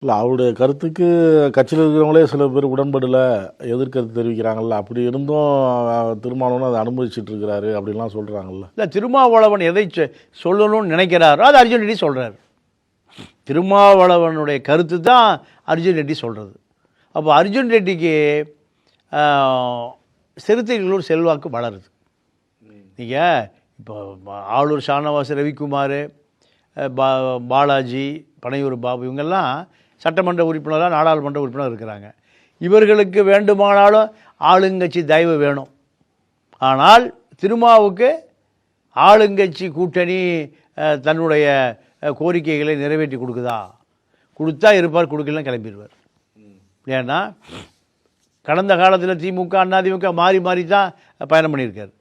இல்லை, அவருடைய கருத்துக்கு கட்சியில் இருக்கிறவங்களே சில பேர் உடன்படல, எதிர்கருத்து தெரிவிக்கிறாங்கல்ல. அப்படி இருந்தும் திருமாவளவன் அதை அனுமதிச்சுட்டு இருக்கிறாரு அப்படின்லாம் சொல்கிறாங்கல்ல. இல்லை, திருமாவளவன் எதை சொல்லணும்னு நினைக்கிறாரோ அது அர்ஜுன் ரெட்டி சொல்கிறார். திருமாவளவனுடைய கருத்து தான் அர்ஜுன் ரெட்டி சொல்கிறது. அப்போ அர்ஜுன் ரெட்டிக்கு சிறுத்தைகளோட செல்வாக்கு வளருது. நீங்கள் இப்போ ஆளூர் ஷானவாஸ், ரவிக்குமார், பாலாஜி, பனையூர் பாபு இவங்கெல்லாம் சட்டமன்ற உறுப்பினராக, நாடாளுமன்ற உறுப்பினர் இருக்கிறாங்க. இவர்களுக்கு வேண்டுமானாலும் ஆளுங்கட்சி தயவு வேணும். ஆனால் திருமாவுக்கு ஆளுங்கட்சி கூட்டணி தன்னுடைய கோரிக்கைகளை நிறைவேற்றி கொடுத்தா இருப்பார், கொடுக்கலாம் கிளம்பிடுவார். ஏன்னா கடந்த காலத்தில் திமுக அதிமுக மாறி மாறி தான் பயணம் பண்ணியிருக்கார்.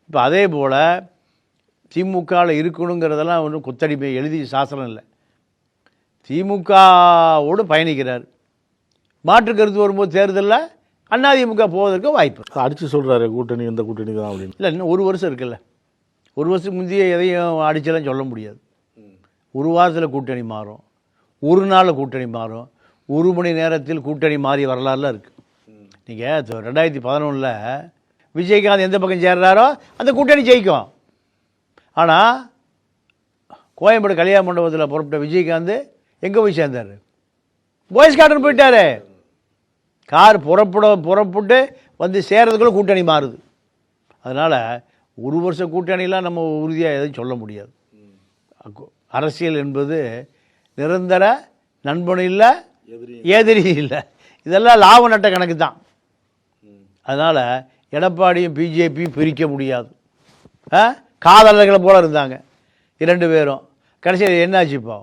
இப்போ அதே போல் திமுகவில் இருக்கணுங்கிறதெல்லாம் ஒன்றும் கொத்தடிமை எழுதி சாசனம் இல்லை. திமுகவோடு பயணிக்கிறார். மாற்று கருத்து வரும்போது தேர்தலில் அதிமுக போவதற்கு வாய்ப்பு. அடித்து சொல்கிறாரு கூட்டணி இந்த கூட்டணி தான் அப்படின்னு. இல்லை, இன்னும் ஒரு வருஷம் இருக்குல்ல. ஒரு வருஷத்துக்கு முந்தைய எதையும் அடிச்செல்லாம் சொல்ல முடியாது. ஒரு வாரத்தில் கூட்டணி மாறும், ஒரு நாளில் கூட்டணி மாறும், ஒரு மணி நேரத்தில் கூட்டணி மாறி வரலாறுலாம் இருக்குது. நீங்கள் 2011 விஜயகாந்த் எந்த பக்கம் சேர்றாரோ அந்த கூட்டணி ஜெயிக்கும். ஆனால் கோயம்பேடு கல்யாண மண்டபத்தில் புறப்பட்ட விஜயகாந்த் எங்கே போய் சேர்ந்தார்? பாய்ஸ் கார்டன் போயிட்டார். கார் புறப்பட்டு வந்து சேர்றதுக்குள்ள கூட்டணி மாறுது. அதனால் ஒரு வருஷம் கூட்டணிலாம் நம்ம உறுதியாக எதுவும் சொல்ல முடியாது. அரசியல் என்பது நிரந்தர நண்பனும் இல்லை, எதிரி இல்லை. இதெல்லாம் லாப நட்ட கணக்கு தான். அதனால் எடப்பாடியும் பிஜேபியும் பிரிக்க முடியாது. காதலர்களை போல இருந்தாங்க இரண்டு பேரும். கடைசியில் என்னாச்சு? இப்போ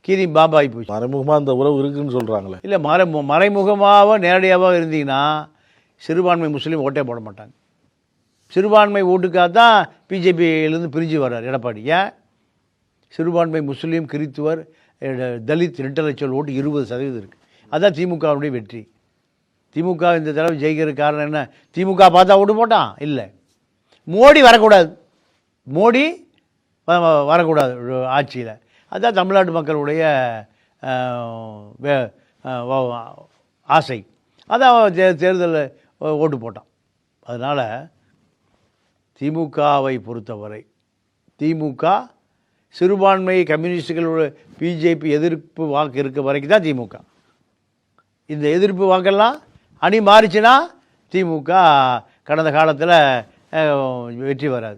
கீரி பாபாய் போச்சு. மறைமுகமாக அந்த உறவு இருக்குன்னு சொல்கிறாங்களே. இல்லை, மறைமுகமாக நேரடியாக இருந்தீங்கன்னா சிறுபான்மை முஸ்லீம் ஓட்டே போட மாட்டாங்க. சிறுபான்மை ஓட்டுக்காக தான் பிஜேபியிலேருந்து பிரிஞ்சு வர்றார் எடப்பாடி. ஏன்? சிறுபான்மை முஸ்லீம், கிறித்துவர், தலித் இன்டலெக்சுவல் ஓட்டு 20% இருக்குது. அதுதான் திமுகவுடைய வெற்றி. திமுக இந்த தடவை ஜெயிக்கிறதுக்கு காரணம் என்ன? திமுக பார்த்தா ஓட்டு போட்டான்? இல்லை, மோடி வரக்கூடாது, மோடி வரக்கூடாது ஆட்சியில். அதுதான் தமிழ்நாட்டு மக்களுடைய ஆசை. அதான் தேர்தலில் ஓட்டு போட்டான். அதனால் திமுகவை பொறுத்தவரை திமுக சிறுபான்மை கம்யூனிஸ்டுகளோட பிஜேபி எதிர்ப்பு வாக்கு இருக்க வரைக்கும் தான் திமுக. இந்த எதிர்ப்பு வாக்கெல்லாம் அணி மாறிச்சுன்னா திமுக கடந்த காலத்தில் வெற்றி வராது.